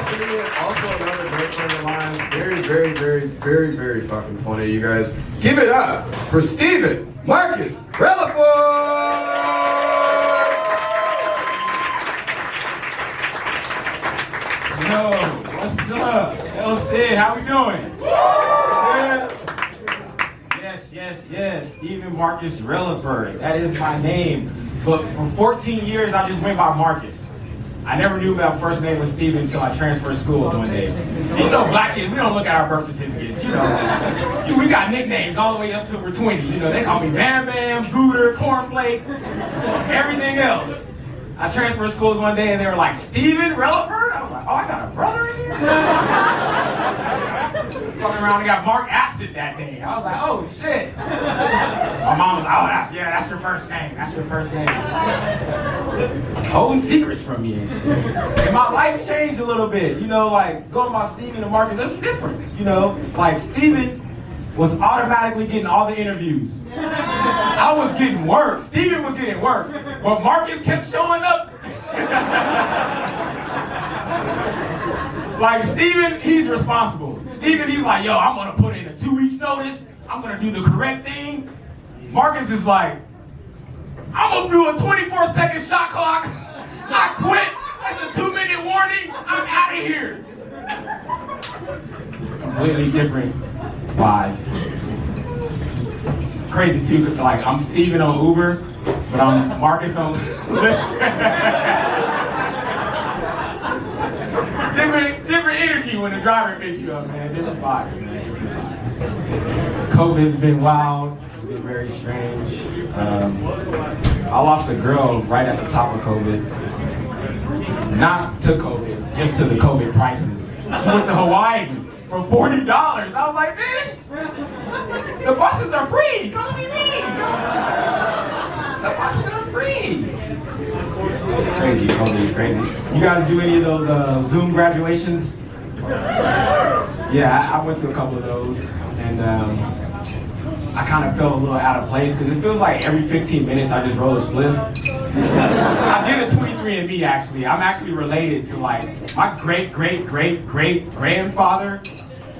Also another great friend of mine. Very fucking funny, you guys. Give it up for Stephen Marcus Releford! Yo, what's up? LC, how we doing? Yeah. Yes. Stephen Marcus Releford. That is my name. But for 14 years, I just went by Marcus. I never knew my first name was Stephen until I transferred schools one day. You know, black kids, we don't look at our birth certificates. You know, we got nicknames all the way up till we're 20. You know, they call me Bam Bam, Gooter, Cornflake, everything else. I transferred schools one day and they were like, Stephen Releford? I was like, oh, I got a brother in here? Coming around and got Mark absent that day. I was like, oh shit. My mom was like, oh, that's your first name. That's your first name. Holding secrets from me and shit. And my life changed a little bit. You know, like going by Stephen and Marcus, there's a difference. You know, like Stephen was automatically getting all the interviews. I was getting work. Stephen was getting work. But Marcus kept showing up. Like Stephen, he's responsible. Stephen, he's like, yo, I'm gonna put in a 2 weeks notice. I'm gonna do the correct thing. Marcus is like, I'm gonna do a 24-second shot clock. I quit. That's a 2-minute warning. I'm out of here. Completely different vibe. It's crazy too, because like I'm Stephen on Uber, but I'm Marcus on Lyft. Different energy when the driver picks you up, man. Different vibe, man. COVID has been wild. It's been very strange. I lost a girl right at the top of COVID. Not to COVID, just to the COVID prices. She went to Hawaii for $40. I was like, bitch, the buses are free. Come see me. The buses are free. It's crazy, COVID is crazy. You guys do any of those Zoom graduations? Yeah, I went to a couple of those, and I kind of felt a little out of place because it feels like every 15 minutes I just roll a spliff. I did a 23andMe actually. I'm actually related to like my great grandfather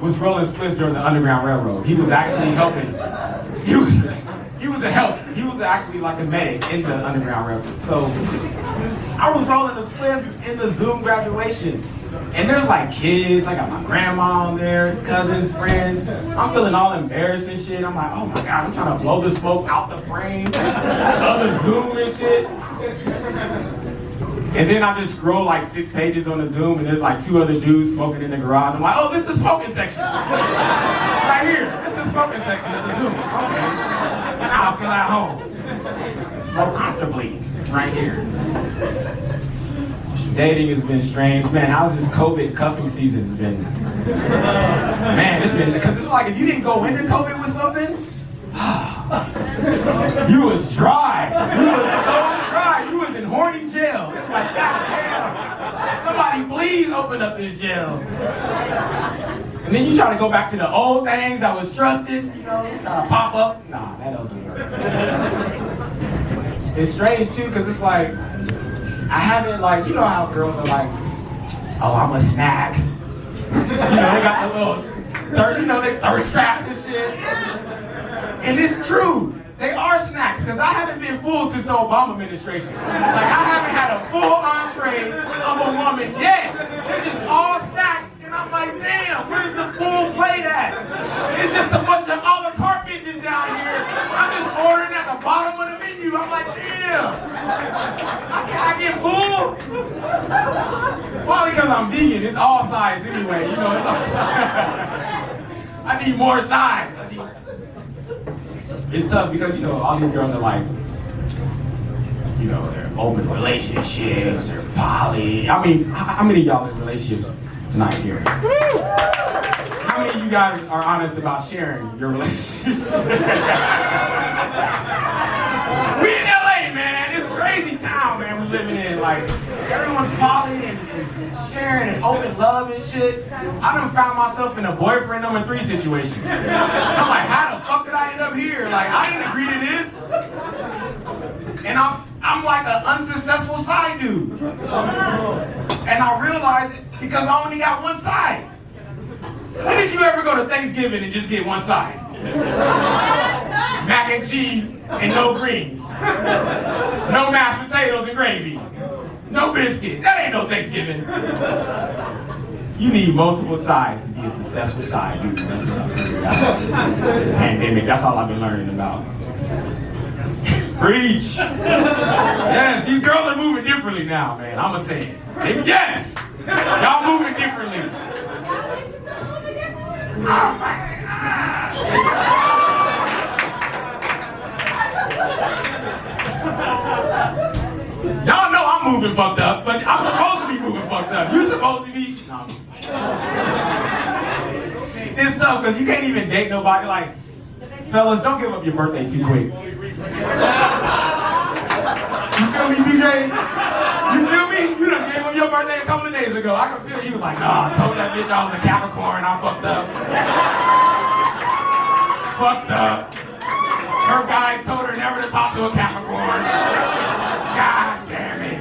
was rolling spliffs during the Underground Railroad. He was actually helping. He was actually like a medic in the Underground Railroad. So I was rolling a spliff in the Zoom graduation. And there's like kids, I got my grandma on there, cousins, friends. I'm feeling all embarrassed and shit. I'm like, oh my God, I'm trying to blow the smoke out the frame of the Zoom and shit. And then I just scroll like 6 pages on the Zoom and there's like 2 other dudes smoking in the garage. I'm like, oh, this is the smoking section. Right here, this is the smoking section of the Zoom. Okay. Now I feel at home. Smoke comfortably, right here. Dating has been strange. Man, how's this COVID cuffing season's been? Man, it's been, because it's like if you didn't go into COVID with something, you was dry. You was so dry. You was in horny jail. It was like, God damn, somebody please open up this jail. And then you try to go back to the old things that was trusted, you know, try to pop up. Nah, that doesn't work. It's strange too, because it's like, I haven't like, you know how girls are like, oh, I'm a snack. You know, they got the little, they thirst traps and shit. And it's true, they are snacks, because I haven't been full since the Obama administration. Like, I haven't had a full entree of a woman yet. They're just all snacks, and I'm like, damn, where's the full plate at? It's just a bunch of a la carte bitches down here. I'm just ordering at the bottom of the menu. I'm like, damn, I get full? It's probably because I'm vegan. It's all size anyway, you know. It's all size. I need more size. It's tough because, you know, all these girls are like, you know, they're open relationships, they're poly. I mean, how many of y'all in relationships tonight here? How many of you guys are honest about sharing your relationship? We in LA, man. It's a crazy town, man, we living in. Like, everyone's poly and sharing and open love and shit. I done found myself in a boyfriend number 3 situation. I'm like, how the fuck did I end up here? Like, I didn't agree to this. And I'm like an unsuccessful side dude. And I realized it because I only got one side. When did you ever go to Thanksgiving and just get one side? Mac and cheese and no greens. No mashed potatoes and gravy. No biscuit. That ain't no Thanksgiving. You need multiple sides to be a successful side, dude. That's what I've figured out. This pandemic, that's all I've been learning about. Preach. Yes, these girls are moving differently now, man. I'ma say it. Yes! Y'all moving differently. Oh my God. Y'all know I'm moving fucked up, but I'm supposed to be moving fucked up. You're supposed to be. No. It's tough because you can't even date nobody. Like, fellas, don't give up your birthday too quick. You feel me, BJ? You feel me? You done gave up your birthday a couple of days ago. I can feel you was like, nah, I told that bitch I was a Capricorn. I fucked up. Fucked up. Her guys told her never to talk to a Capricorn. God damn it.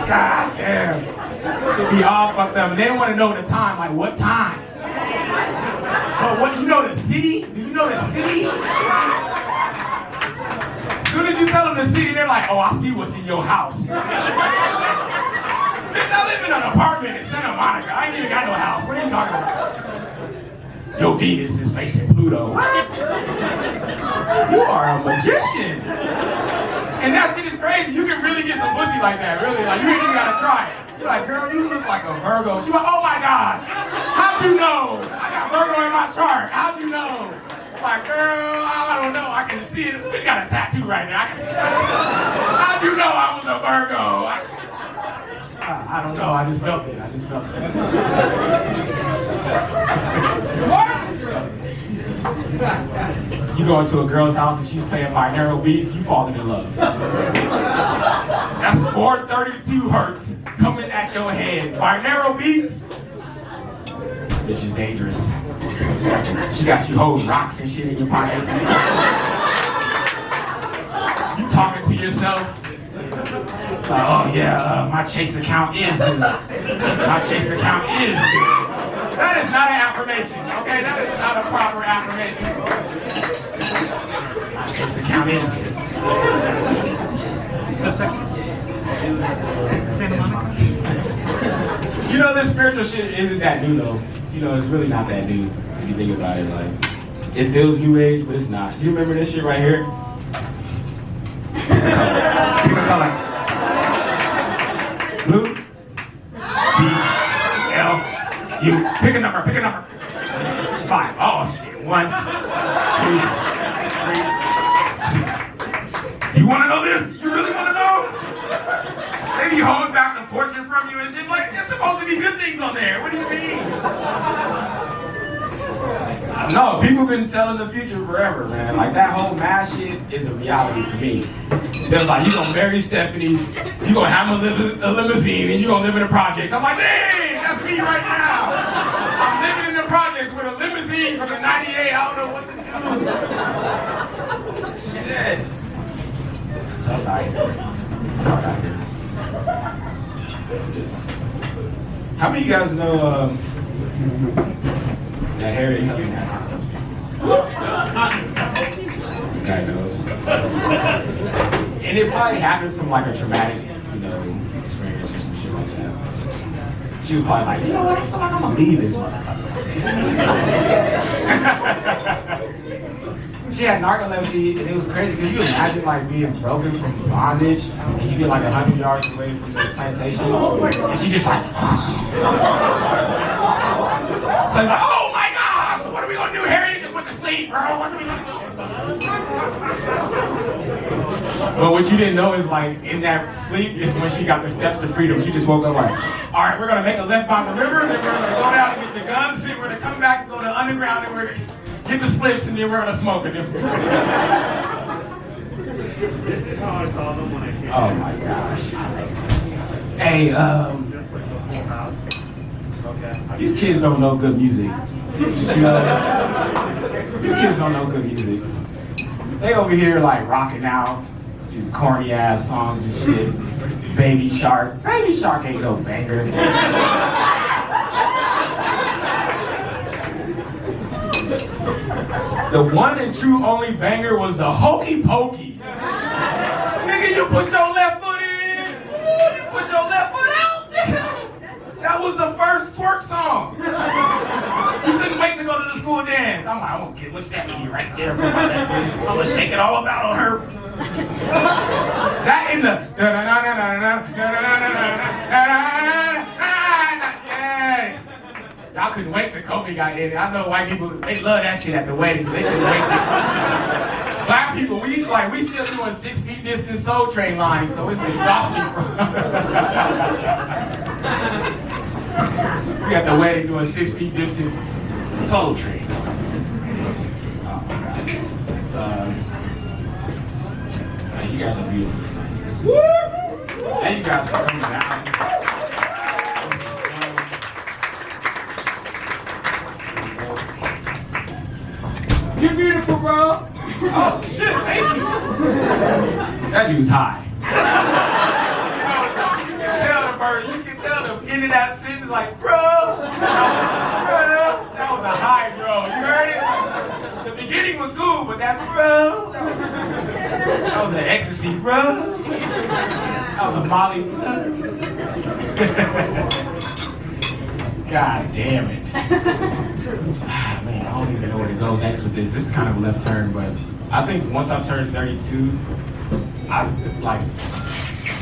God damn. Should be all fucked up. And they don't want to know the time. Like, what time? Oh, what? You know the city? Do you know the city? As soon as you tell them the city, they're like, oh, I see what's in your house. Bitch, I live in an apartment in Santa Monica. I ain't even got no house. What are you talking about? Your Venus is facing Pluto. What? You are a magician. And that shit is crazy. You can really get some pussy like that, really. Like, you ain't even gotta try it. You're like, girl, you look like a Virgo. She's like, oh my gosh. How'd you know? I got Virgo in my chart. How'd you know? Like, girl, I don't know. I can see it. We got a tattoo right now. I can see it. How'd you know I was a Virgo? I don't know. I just felt it. You go into a girl's house and she's playing binaural beats, you falling in love. That's 432 hertz coming at your head. Binaural beats? Bitch is dangerous. She got you holding rocks and shit in your pocket. You talking to yourself. Oh yeah, my Chase account is good. My Chase account is good. That is not an affirmation, okay? That is not a proper affirmation. My Chase account is good. You know, this spiritual shit isn't that new though. You know, it's really not that new if you think about it. Like, it feels new age, but it's not. You remember this shit right here? Pick a color. Blue. B. L. U. Pick a number. 5. Oh shit. 1, 2, 3, 6. You wanna know this? You really wanna know? Maybe you hold back the fortune from you and shit. Like, there's supposed to be good things on there. What do you mean? No, people been telling the future forever, man. Like, that whole mass shit is a reality for me. They're like, you gonna marry Stephanie, you gonna have a limousine, and you gonna live in the projects. I'm like, dang, that's me right now. I'm living in the projects with a limousine from the 98. I don't know what to do. Shit. It's tough out here. Hard out here. How many of you guys know that Harriet Tubman had narcolepsy? This guy knows. And it probably happened from like a traumatic, experience or some shit like that. She was probably like, you know what, I feel like I'm gonna leave this motherfucker. She had narcolepsy, and it was crazy because you imagine like being broken from bondage, and you get like 100 yards away from the plantation, and she just like, so it's like, oh my gosh, what are we gonna do? Harriet just went to sleep, bro. What are we gonna do? But what you didn't know is like in that sleep is when she got the steps to freedom. She just woke up like, all right, we're gonna make a left by the river, then we're gonna go down and get the guns, then we're gonna come back and go to the underground, and we're gonna get the spliffs, and then we're gonna smoke it. This is how I saw them when I came. Oh my gosh. Hey, these kids don't know good music. These kids don't know good music. They over here like rocking out, These corny ass songs and shit. Baby Shark. Baby Shark ain't no banger. The one and true only banger was the Hokey Pokey. Nigga, you put your left foot in. Ooh, you put your left foot out, nigga. That was the first twerk song. You couldn't wait to go to the school dance. I'm like, I'm gonna get with Stephanie right there. Put my left foot. I'm gonna shake it all about on her. That in the yeah. Y'all couldn't wait till Kobe got in. I know white people, they love that shit at the weddings. They couldn't wait. Black people, we still doing 6 feet distance Soul Train lines, so it's exhausting. We at the wedding doing 6 feet distance Soul Train. Oh my God. Man, you guys are beautiful tonight. And you guys are coming down. You're beautiful, bro. Oh, shit, thank you. That dude's high. You can tell the bird, you can tell the end of that sentence like, bro. That was a high, bro. You heard it? The beginning was cool, but that, bro. That was an ecstasy, bro. That was a Molly. God damn it. Man, I don't even know where to go next with this. This is kind of a left turn, but I think once I've turned 32, I like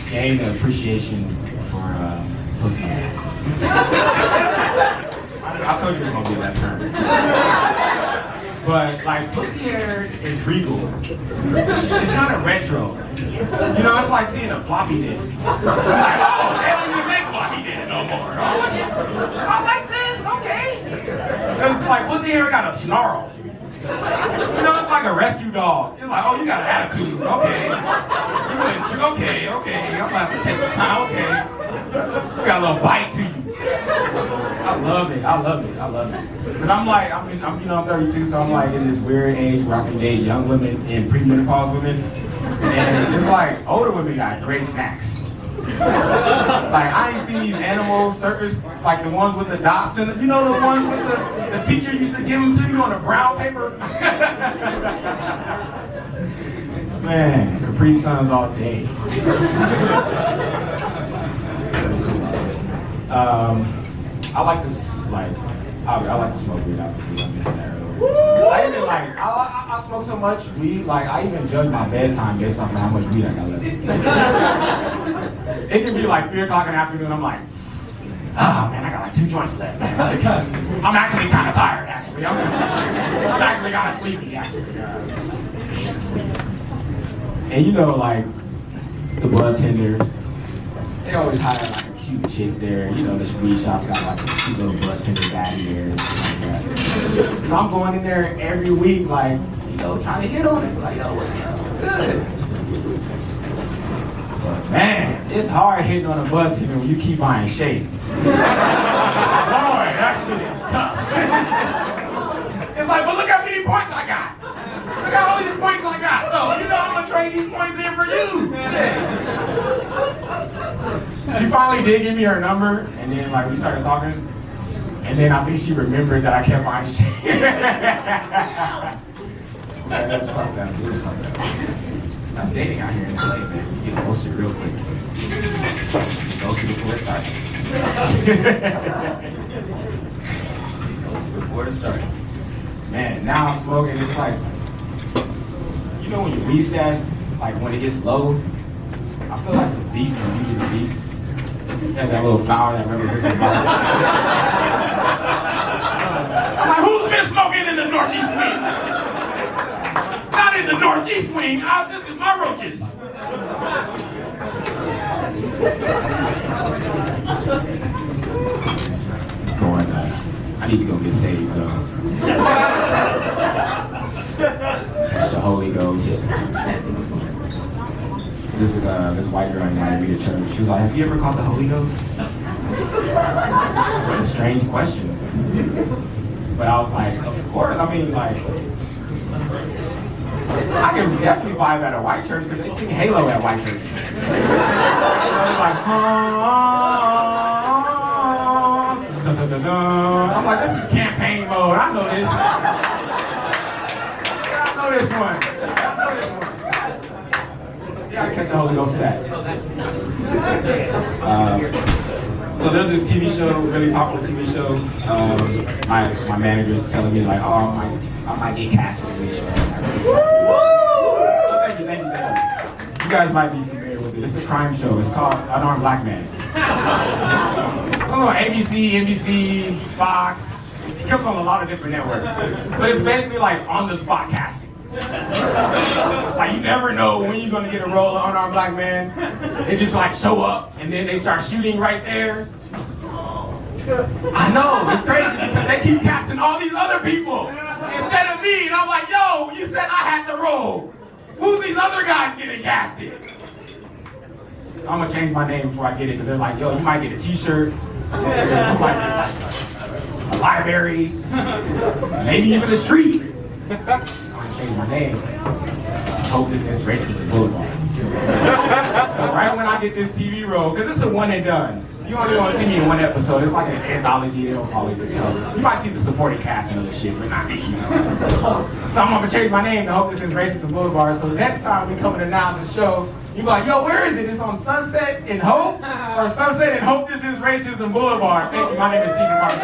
gained an appreciation for pussy. I told you it was gonna be a left turn. But like pussy hair is regal. It's kind of retro. You know, it's like seeing a floppy disk. Like, oh, they don't even make floppy disks no more. Oh, I like this, okay. Because like pussy hair got a snarl. You know, it's like a rescue dog. It's like, oh, you got an attitude, okay. Okay, I'm gonna have to take some time, okay. You got a little bite to you. I love it. Because I'm 32, so I'm like in this weird age where I can date young women and premenopause women. And it's like, older women got great snacks. Like, I ain't seen these animal circus, like the ones with the dots in it. You know the ones with the teacher used to give them to you on the brown paper? Man, Capri Suns all day. I like to smoke weed, obviously. I mentioned that earlier. I even like, I smoke so much weed, like I even judge my bedtime based off of how much weed I got left. It can be like 3 o'clock in the afternoon, I'm like, oh man, I got like 2 joints left, man. I'm actually kind of tired, actually. I'm actually kind of sleepy, actually. And you know, like, the bud tenders, they always hire like a cute chick there. You know, this weed shop's got like a cute little bud tender daddy there and stuff like that. So I'm going in there every week, like, you know, trying to hit on it. Like, yo, what's good? But man, it's hard hitting on a bud tender when you keep buying shade. Boy, that shit is tough. It's like, but look how many points I got. Look at all these points I got. So, you know I'm gonna trade these points in for you. She finally did give me her number, and then like we started talking, and then I think she remembered that I kept buying shit. Man, that's fucked up. This is fucked up. That's dating out here in LA, man. You get ghosted real quick. Ghosted before it started. Ghosted before it started. Man, now I'm smoking, it's like, you know when your weed stash, like when it gets low, I feel like the beast from Beauty and the Beast. He has that little flower that represents his body. I'm like, who's been smoking in the Northeast wing? Not in the Northeast wing, this is my roaches. I need to go get saved though. Catch the Holy Ghost. This white girl invited me to church. She was like, have you ever caught the Holy Ghost? What a strange question. But I was like, of course. I mean, like, I can definitely vibe at a white church because they sing Halo at white churches. It's like, dun, dun, dun, dun. I'm like, this is campaign mode. I know this. I know this one. See, I catch the Holy Ghost to that. So there's this TV show, really popular TV show. My manager's telling me like, oh, I might get cast in this show. Thank you. You guys might be familiar with it. It's a crime show. It's called Unarmed Black Man. ABC, NBC, Fox. It comes on a lot of different networks. But it's basically like on-the-spot casting. Like you never know when you're gonna get a role of Unarmed Black Man. They just like show up and then they start shooting right there. I know, it's crazy because they keep casting all these other people instead of me. And I'm like, yo, you said I had the role. Who's these other guys getting casted? I'm gonna change my name before I get it because they're like, yo, you might get a t-shirt, you might get a library, maybe even a street. I'm gonna change my name. I hope this is Racism Boulevard. So right when I get this TV role, because it's a one and done. You only want to see me in one episode. It's like an anthology. They don't call it. You might see the supporting cast and other shit, but not me. So I'm gonna change my name to hope this is Racism Boulevard. So next time we come and announce the show, you be like, yo, where is it? It's on Sunset and Hope, or Sunset and Hope. This is Racism Boulevard. Thank you. My name is Stephen Marcus.